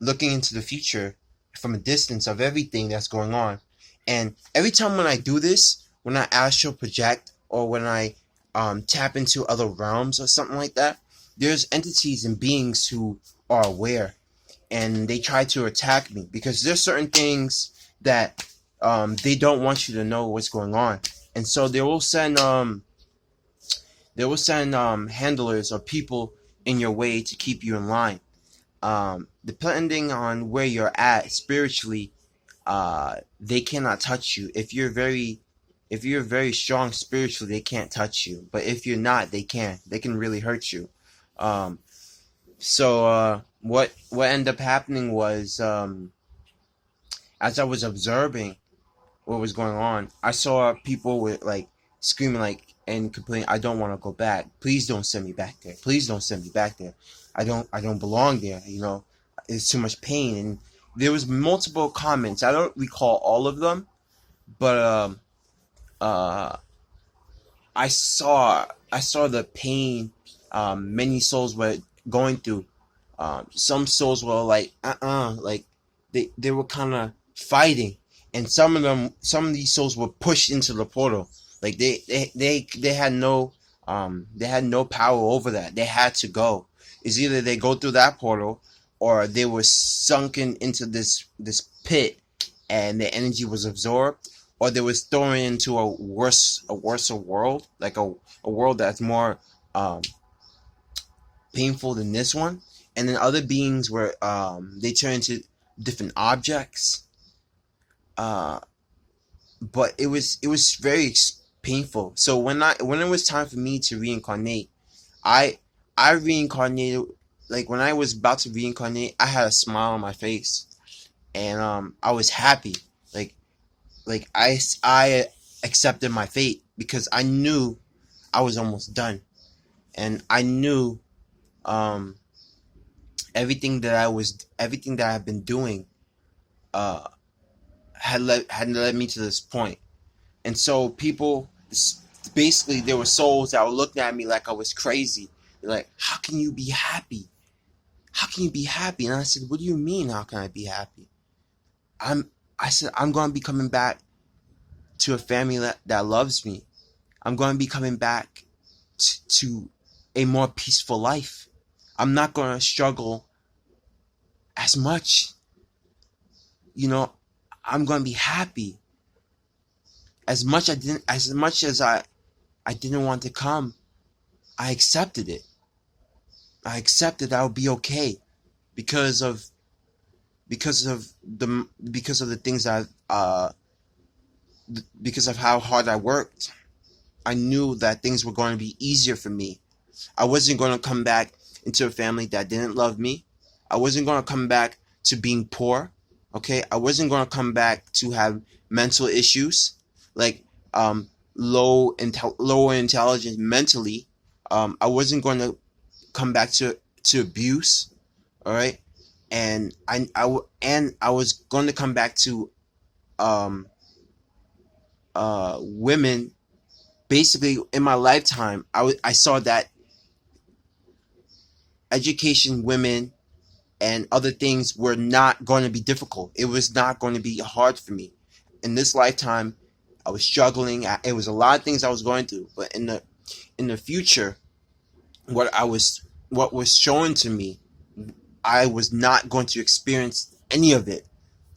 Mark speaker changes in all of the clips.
Speaker 1: looking into the future from a distance of everything that's going on. And every time when I do this, when I astral project or when I tap into other realms or something like that, there's entities and beings who are aware, and they try to attack me because there's certain things that they don't want you to know what's going on, and so they will send handlers or people in your way to keep you in line. Depending on where you're at spiritually, they cannot touch you. If you're very strong spiritually, they can't touch you. But if you're not, they can. They can really hurt you. Um, what ended up happening was, as I was observing what was going on, I saw people with like screaming like and complaining, "I don't want to go back. Please don't send me back there. Please don't send me back there. I don't belong there. It's too much pain." And there was multiple comments. I don't recall all of them, but uh, I saw the pain many souls were going through. Some souls were like like they were kind of fighting, and some of these souls were pushed into the portal. Like they had no power over that. They had to go. It's either they go through that portal, or they were sunken into this pit, and the energy was absorbed, or they was thrown into a worse world, like a world that's more um painful than this one. And then other beings were they turn into different objects. uh but it was very painful. So when it was time for me to reincarnate, i I reincarnated. Like when I was about to reincarnate, I had a smile on my face, and I was happy. Like like I accepted my fate because I knew I was almost done, and I knew um everything that I've been doing uh had led me to this point. And so people, basically, there were souls that were looking at me like I was crazy. They're like, "How can you be happy? How can you be happy?" And I said, "What do you mean? How can I be happy? I said, I'm going to be coming back to a family that loves me. I'm going to be coming back to a more peaceful life. I'm not going to struggle as much. You know, I'm going to be happy. As much as I didn't want to come, I accepted it. I accepted I would be okay because of the things that because of how hard I worked. I knew that things were going to be easier for me. I wasn't going to come back into a family that didn't love me. I wasn't going to come back to being poor. Okay, I wasn't going to come back to have mental issues, like lower intelligence mentally. I wasn't going to come back to abuse. All right, and I was going to come back to um women. Basically, in my lifetime, I saw that education, women, and other things were not going to be difficult. It was not going to be hard for me. In this lifetime, I was struggling. It was a lot of things I was going through. But in the future, what was shown to me, I was not going to experience any of it.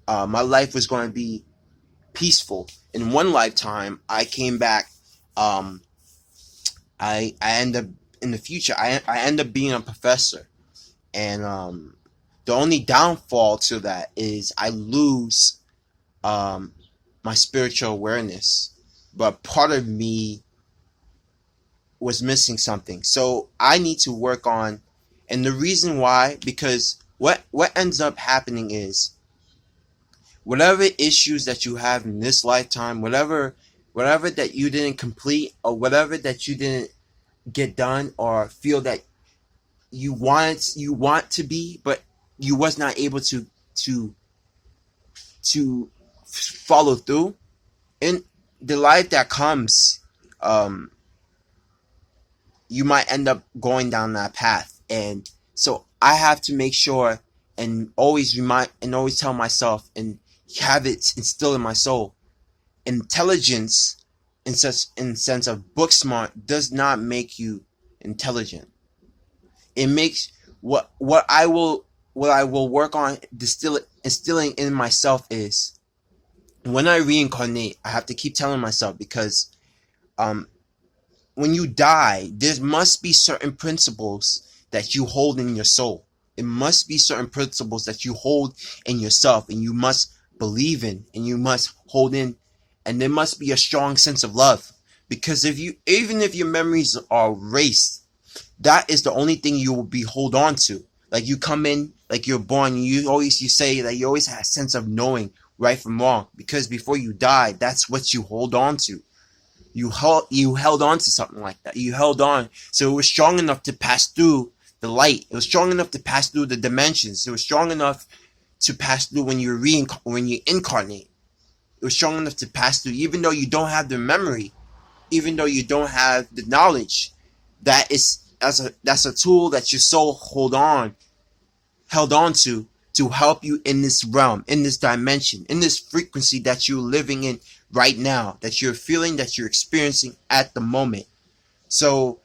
Speaker 1: My life was going to be peaceful. In one lifetime, I came back. Um, I end up in the future. I end up being a professor, and the only downfall to that is I lose um, my spiritual awareness. But part of me was missing something, so I need to work on. And the reason why, because what ends up happening is, whatever issues that you have in this lifetime, whatever that you didn't complete, or whatever that you didn't get done, or feel that you want to be, but you was not able to to follow through in the life that comes. um you might end up going down that path. And so I have to make sure and always remind and always tell myself and have it instilled in my soul. Intelligence in sense of book smart does not make you intelligent. It makes what I will work on instilling in myself is when I reincarnate, I have to keep telling myself, because um when you die, there must be certain principles that you hold in your soul. It must be certain principles that you hold in yourself and you must believe in and you must hold in. And there must be a strong sense of love. Because even if your memories are erased, that is the only thing you will be hold on to. Like you come in, like you're born, you say that you always have a sense of knowing right from wrong. Because before you die, that's what you hold on to. You held on to something like that. You held on, so it was strong enough to pass through the light. It was strong enough to pass through the dimensions. It was strong enough to pass through when you incarnate. It was strong enough to pass through, even though you don't have the memory, even though you don't have the knowledge. That's a tool that your soul held on to help you in this realm, in this dimension, in this frequency that you're living in right now, that you're feeling, that you're experiencing at the moment. So,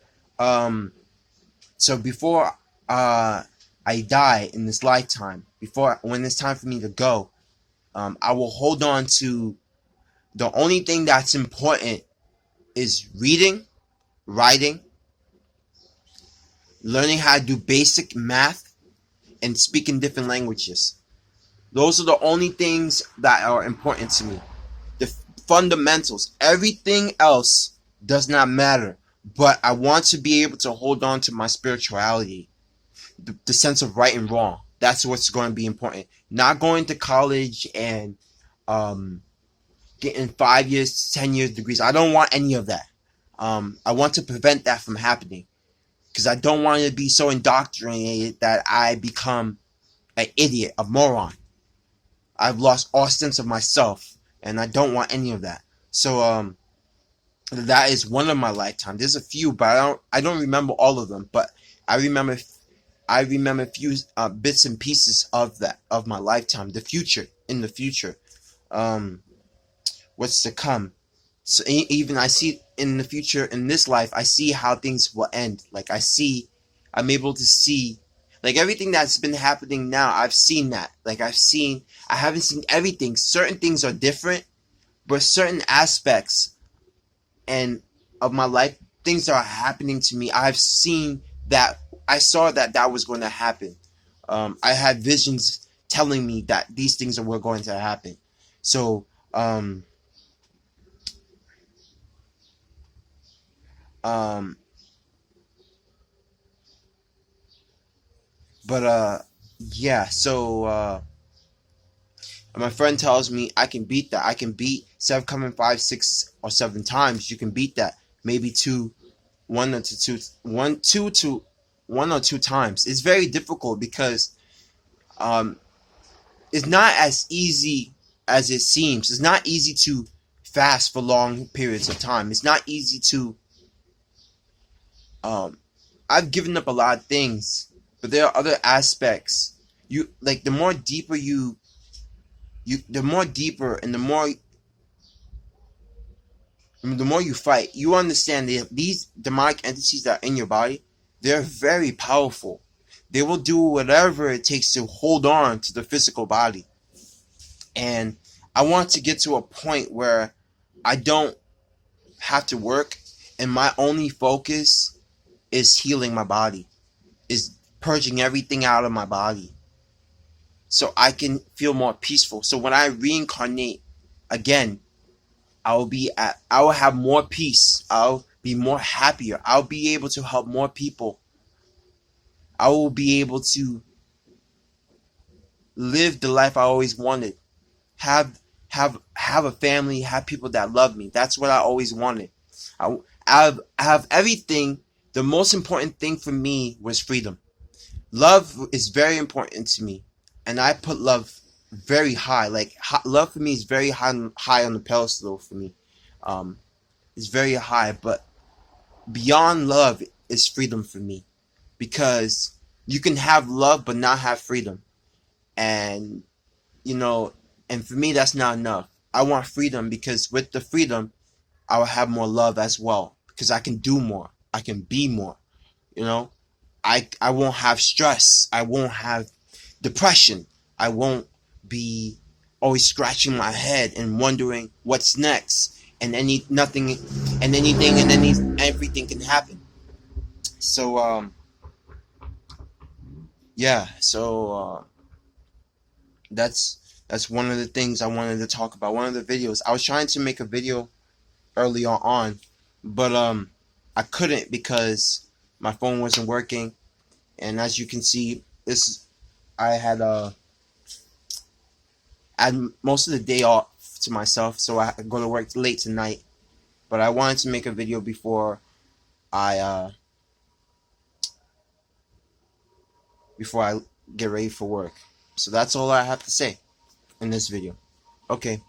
Speaker 1: so before I die in this lifetime, when it's time for me to go, I will hold on to the only thing that's important is reading, writing, learning how to do basic math, and speaking different languages. Those are the only things that are important to me. The fundamentals. Everything else does not matter. But I want to be able to hold on to my spirituality. The sense of right and wrong. That's what's going to be important. Not going to college and getting 5 years, 10 years degrees. I don't want any of that. I want to prevent that from happening. Because I don't want to be so indoctrinated that I become an idiot, a moron. I've lost all sense of myself, and I don't want any of that. So that is one of my lifetime. There's a few, but I don't remember all of them. But I remember a few bits and pieces of my lifetime. In the future, what's to come. So even I see in the future, in this life, I see how things will end. Like I'm able to see, like everything that's been happening now, I've seen that. Like I haven't seen everything. Certain things are different, but certain aspects of my life, things that are happening to me, I've seen that. I saw that was going to happen. I had visions telling me that these things were going to happen. So, yeah. So my friend tells me I can beat that. I can beat 7 coming 5, 6, or 7 times. You can beat that. Maybe one or two times. It's very difficult because it's not as easy as it seems. It's not easy to fast for long periods of time. It's not easy to. I've given up a lot of things, but there are other aspects. You like the more deeper and the more you fight, you understand that these demonic entities that are in your body, they're very powerful. They will do whatever it takes to hold on to the physical body. And I want to get to a point where I don't have to work and my only focus is healing my body, is purging everything out of my body so I can feel more peaceful. So when I reincarnate again, I will have more peace. I'll be more happier. I'll be able to help more people. I will be able to live the life I always wanted. Have a family, have people that love me. That's what I always wanted. I have everything. The most important thing for me was freedom. Love is very important to me, and I put love very high. Like love for me is very high on the pedestal for me. It's very high, but beyond love is freedom for me, because you can have love but not have freedom. And you know, and for me that's not enough. I want freedom, because with the freedom I will have more love as well, because I can do more, I can be more. You know, I won't have stress, I won't have depression, I won't be always scratching my head and wondering what's next, and nothing and anything and everything can happen. So yeah, so that's one of the things I wanted to talk about. One of the videos I was trying to make a video early on, but I couldn't because my phone wasn't working. And as you can see, this I had most of the day off to myself, so I go to work late tonight. But I wanted to make a video I uh, before I get ready for work. So that's all I have to say in this video. Okay.